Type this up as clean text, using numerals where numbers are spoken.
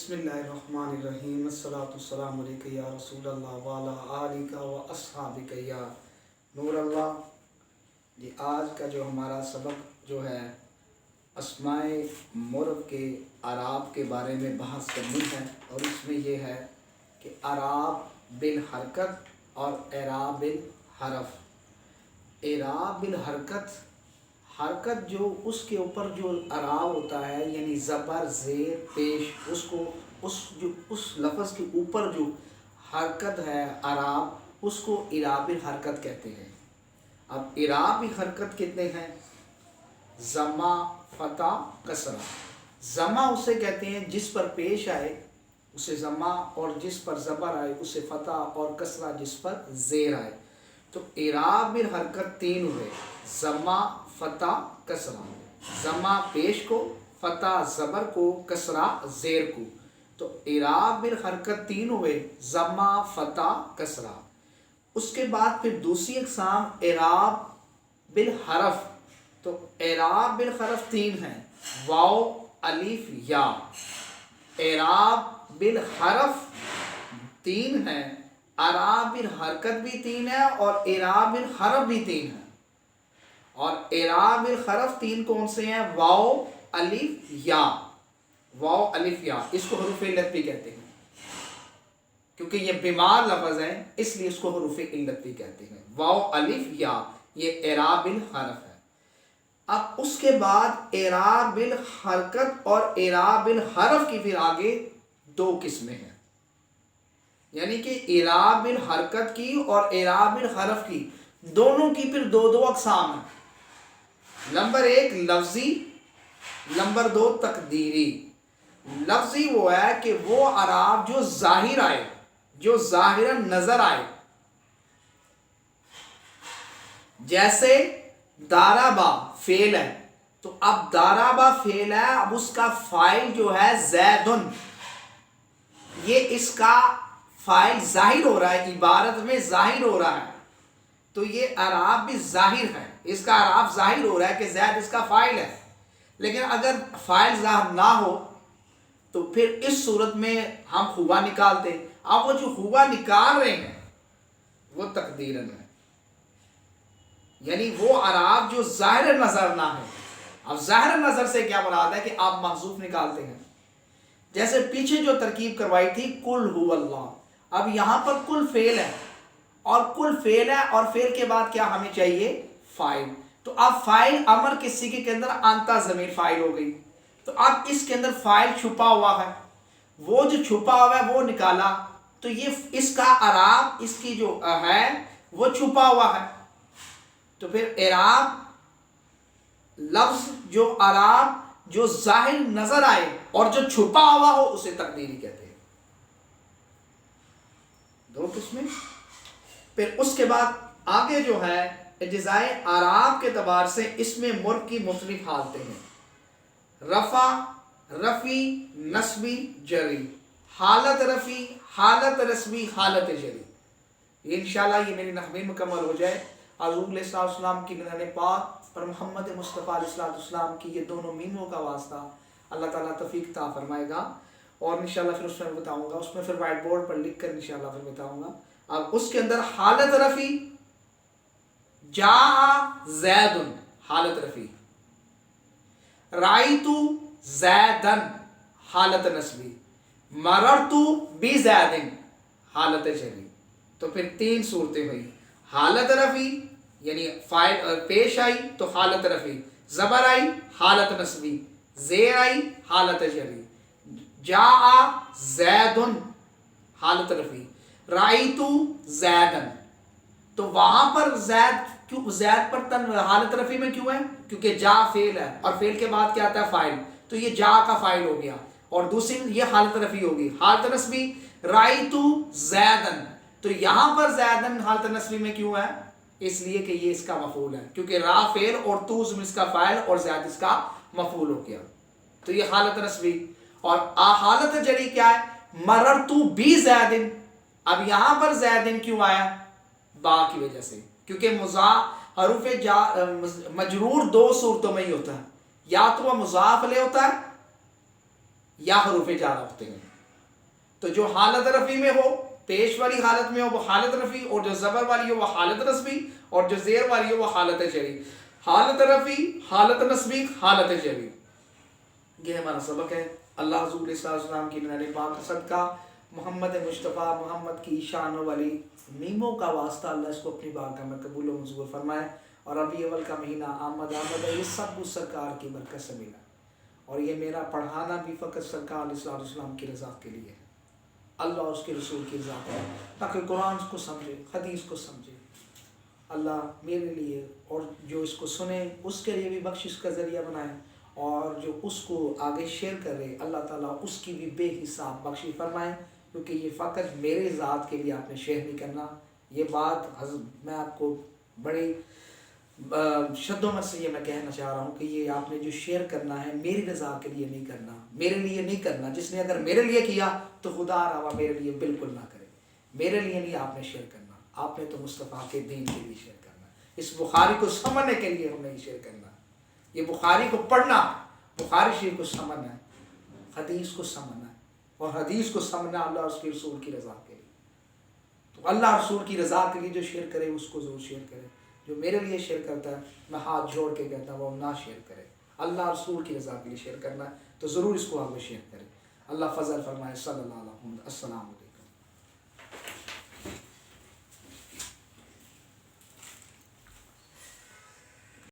بسم اللہ الرحمن الرحیم الصلاۃ والسلام علیک یا رسول اللہ وعلی آلک و اصحابک یا نور اللہ۔ جی آج کا جو ہمارا سبق جو ہے اسماء مرب کے اعراب کے بارے میں بحث کرنی ہے، اور اس میں یہ ہے کہ اعراب بالحرکت اور اعراب بالحرف۔ اعراب بالحرکت، حرکت جو اس کے اوپر جو اعراب ہوتا ہے یعنی زبر زیر پیش، اس لفظ کے اوپر جو حرکت ہے اعراب، اس کو اعراب الحرکت کہتے ہیں۔ اب اعراب حرکت کتنے ہیں؟ ضمہ، فتح، کسرہ۔ ضمہ اسے کہتے ہیں جس پر پیش آئے اسے ضمہ، اور جس پر زبر آئے اسے فتح، اور کسرہ جس پر زیر آئے۔ تو اعراب الحرکت تین ہوئے: ضمہ، فتح، کسرہ۔ ضمہ پیش کو، فتح زبر کو، کسرہ زیر کو۔ تو اعراب الحرکت تین ہوئے: ضمہ، فتح، کسرہ۔ اس کے بعد پھر دوسری اقسام اعراب بالحرف۔ تو اعراب بالحرف تین ہیں: واو، الف، یا۔ اعراب بالحرف تین ہیں، اعراب الحرکت بھی تین ہے اور اعراب الحرف بھی تین ہے۔ اور اعراب الحرف تین کون سے ہیں؟ واو، الف، یا۔ واو، الف، یا، اس کو حروف علت بھی کہتے ہیں، کیونکہ یہ بیمار لفظ ہیں اس لیے اس کو حروف علت بھی کہتے ہیں۔ واو، الف، یا، یہ اعراب الحرف ہے۔ اب اس کے بعد اعراب الحرکت اور اعراب الحرف کی پھر آگے دو قسمیں ہیں، یعنی کہ اعراب الحرکت کی اور اعراب الحرف کی دونوں کی پھر دو اقسام ہیں۔ نمبر ایک لفظی، نمبر دو تقدیری۔ لفظی وہ ہے کہ وہ اعراب جو ظاہر آئے، جو ظاہراً نظر آئے، جیسے دارابا فعل ہے، تو اب دارابا فعل ہے، اب اس کا فاعل جو ہے زیدن، یہ اس کا فاعل ظاہر ہو رہا ہے، عبارت میں ظاہر ہو رہا ہے، تو یہ اعراب بھی ظاہر ہے، اس کا اعراب ظاہر ہو رہا ہے کہ زید اس کا فاعل ہے۔ لیکن اگر فاعل ظاہر نہ ہو تو پھر اس صورت میں ہم خوبا نکالتے ہیں۔ اب وہ جو خوبا نکال رہے ہیں وہ تقدیرن ہے، یعنی وہ اعراب جو ظاہر نظر نہ ہے۔ اب ظاہر نظر سے کیا مراد ہے کہ آپ محذوف نکالتے ہیں، جیسے پیچھے جو ترکیب کروائی تھی قل هو اللہ، اب یہاں پر کل فعل ہے اور کل فعل ہے، اور فعل کے بعد کیا ہمیں چاہیے؟ فاعل۔ تو اب فاعل امر کے صیغے کے اندر انتا ضمیر فاعل ہو گئی، تو اب اس کے اندر فاعل چھپا ہوا ہے، وہ جو چھپا ہوا ہے وہ نکالا، تو یہ اس کا اعراب، اس کی جو ہے وہ چھپا ہوا ہے۔ تو پھر اعراب لفظ جو اعراب جو ظاہر نظر آئے اور جو چھپا ہوا ہو اسے تقدیری کہتے ہیں۔ دو قسمیں۔ پھر اس کے بعد آگے جو ہے اجزائے اعراب کے اعتبار سے اس میں مرب کی مختلف حالتیں ہیں: رفع، رفی، نصبی، جری، حالت رفی، حالت نصبی، حالت جری۔ یہ انشاءاللہ یہ میری نحوی مکمل ہو جائے، حضور علیہ السلام کی نان پاک اور محمد مصطفیٰ علیہ السلام کی یہ دونوں میموں کا واسطہ اللہ تعالیٰ توفیق عطا فرمائے گا، اور انشاءاللہ پھر اس میں بتاؤں گا، اس میں پھر وائٹ بورڈ پر لکھ کر انشاءاللہ پھر بتاؤں گا۔ اب اس کے اندر حالت رفی، جاء زید، حالت رفی، رأیت زیدن، حالت نصبی، مررت بزید، حالت جری۔ تو پھر تین صورتیں ہوئی: حالت رفی یعنی فاعل پیش آئی تو حالت رفی، زبر آئی حالت نصبی، زیر آئی حالت جری، جاء زیدن حالت رفی، رأیت زیدن۔ تو وہاں پر زید پر حالت رفی میں کیوں ہے؟ کیونکہ جا فعل ہے، اور فعل کے بعد کیا آتا ہے؟ فاعل، تو یہ جا کا فاعل ہو گیا، اور دوسری یہ حالت رفی ہوگی، حالت نصبی رأیت زیدن۔ تو یہاں پر زیدن حالت نصبی میں کیوں ہے؟ اس لیے کہ یہ اس کا مفعول ہے، کیونکہ را فعل اور تو اس کا فاعل اور زید اس کا مفعول ہو گیا، تو یہ حالت نصبی۔ اور حالت جری کیا ہے؟ مررت بزید۔ اب یہاں پر زیدن کیوں آیا؟ با کی وجہ سے، کیونکہ حروف مجرور دو صورتوں میں ہی ہوتا ہے، یا تو وہ مضاف علیہ ہوتا ہے یا حروف جارہ ہوتے ہیں۔ تو جو حالت رفع میں ہو، پیش والی حالت میں ہو وہ حالت رفع، اور جو زبر والی ہو وہ حالت نصبی، اور جو زیر والی ہو وہ حالت جری۔ حالت رفع، حالت نصبی، حالت جری، یہ ہمارا سبق ہے۔ اللہ حضور صلی اللہ علیہ وسلم کی نعت پاک کا صدقہ، محمد مصطفیٰ محمد کی شان والی میموں کا واسطہ اللہ اس کو اپنی بارگاہ میں قبول و منظور فرمائے۔ اور ربیع اول کا مہینہ آمد ہے، یہ سب اس سرکار کی برکت سے ملا، اور یہ میرا پڑھانا بھی فقط سرکار علیہ الصلوۃ والسلام کی رضا کے لیے ہے، اللہ اور اس کے رسول کی رضا ہے، تاکہ قرآن کو سمجھے، حدیث کو سمجھے۔ اللہ میرے لیے اور جو اس کو سنے اس کے لیے بھی بخشش کا ذریعہ بنائے، اور جو اس کو آگے شیئر کرے اللہ تعالیٰ اس کی بھی بے حساب بخشی فرمائے، کیونکہ یہ فقط میرے ذات کے لیے آپ نے شیئر نہیں کرنا۔ یہ بات میں آپ کو بڑی شدوں میں سے یہ میں کہنا چاہ رہا ہوں کہ یہ آپ نے جو شیئر کرنا ہے میری رضا کے لیے نہیں کرنا، میرے لیے نہیں کرنا۔ جس نے اگر میرے لیے کیا تو خدا روا میرے لیے بالکل نہ کرے، میرے لیے نہیں آپ نے شیئر کرنا، آپ نے تو مصطفیٰ کے دین کے لیے شیئر کرنا، اس بخاری کو سمجھنے کے لیے ہم نہیں شیئر کرنا۔ یہ بخاری کو پڑھنا، بخاری شریف کو سمجھنا ہے، حدیث کو سمجھنا ہے، اور حدیث کو سمجھنا اللہ اور اس کے رسول کی رضا کے لیے۔ تو اللہ رسول کی رضا کے لیے جو شیئر کرے اس کو ضرور شیئر کرے، جو میرے لیے شیئر کرتا ہے میں ہاتھ جوڑ کے کہتا ہوں وہ نہ شیئر کرے۔ اللہ رسول کی رضا کے لیے شیئر کرنا ہے تو ضرور اس کو آگے شیئر کرے۔ اللہ فضل فرمائے۔ صلی اللہ علیہ وسلم۔ السلام علیکم۔